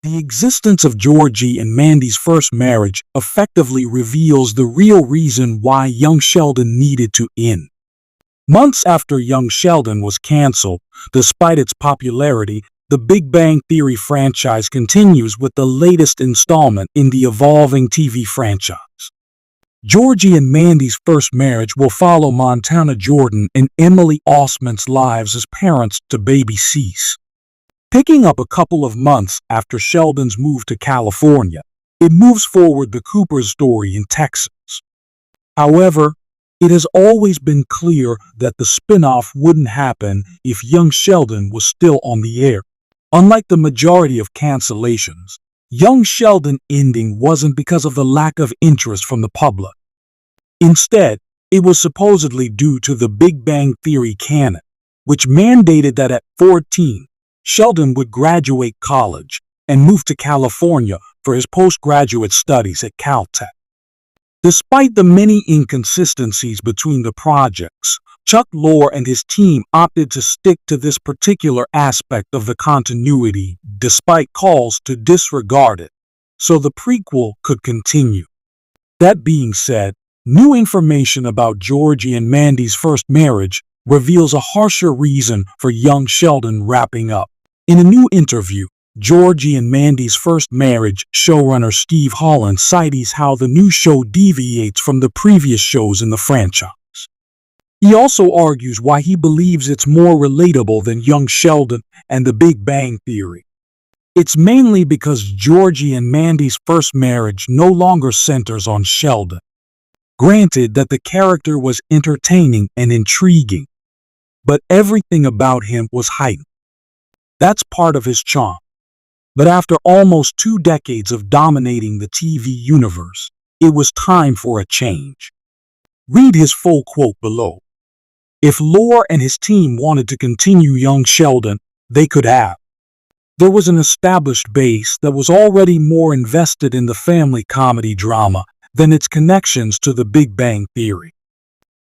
The existence of Georgie and Mandy's first marriage effectively reveals the real reason why young Sheldon needed to end. Months after Young Sheldon was canceled, despite its popularity, the Big Bang Theory franchise continues with the latest installment in the evolving TV franchise. Georgie and Mandy's first marriage will follow Montana Jordan and Emily Osment's lives as parents to baby Cease. Picking up a couple of months after Sheldon's move to California, it moves forward the Cooper's story in Texas. However, it has always been clear that the spin-off wouldn't happen if Young Sheldon was still on the air. Unlike the majority of cancellations, Young Sheldon ending wasn't because of the lack of interest from the public. Instead, it was supposedly due to the Big Bang Theory canon, which mandated that at 14, Sheldon would graduate college and move to California for his postgraduate studies at Caltech. Despite the many inconsistencies between the projects, Chuck Lorre and his team opted to stick to this particular aspect of the continuity despite calls to disregard it, so the prequel could continue. That being said, new information about Georgie and Mandy's first marriage reveals a harsher reason for Young Sheldon wrapping up. In a new interview, Georgie and Mandy's first marriage showrunner Steve Holland cites how the new show deviates from the previous shows in the franchise. He also argues why he believes it's more relatable than Young Sheldon and the Big Bang Theory. It's mainly because Georgie and Mandy's first marriage no longer centers on Sheldon. Granted that the character was entertaining and intriguing, but everything about him was heightened. That's part of his charm. But after almost 2 decades of dominating the TV universe, it was time for a change. Read his full quote below. If Lorre and his team wanted to continue Young Sheldon, they could have. There was an established base that was already more invested in the family comedy drama than its connections to the Big Bang Theory.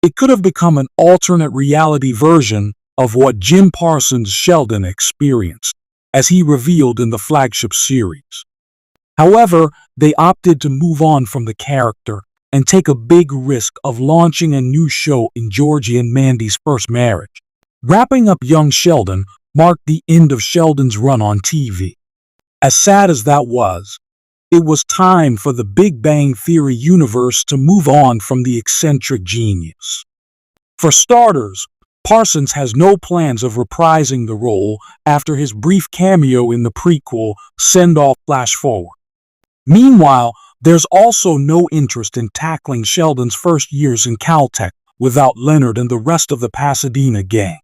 It could have become an alternate reality version of what Jim Parsons' Sheldon experienced, as he revealed in the flagship series. However, they opted to move on from the character and take a big risk of launching a new show in Georgie and Mandy's first marriage. Wrapping up Young Sheldon marked the end of Sheldon's run on TV. As sad as that was, it was time for the Big Bang Theory universe to move on from the eccentric genius. For starters, Parsons has no plans of reprising the role after his brief cameo in the prequel Send-Off Flash Forward. Meanwhile, there's also no interest in tackling Sheldon's first years in Caltech without Leonard and the rest of the Pasadena gang.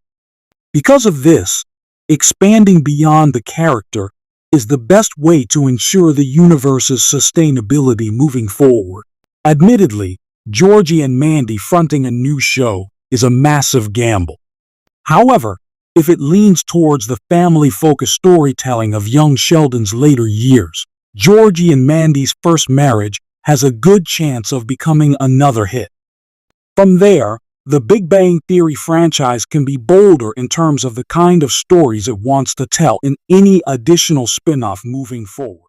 Because of this, expanding beyond the character is the best way to ensure the universe's sustainability moving forward. Admittedly, Georgie and Mandy fronting a new show is a massive gamble. However, if it leans towards the family-focused storytelling of Young Sheldon's later years, Georgie and Mandy's first marriage has a good chance of becoming another hit. From there, the Big Bang Theory franchise can be bolder in terms of the kind of stories it wants to tell in any additional spin-off moving forward.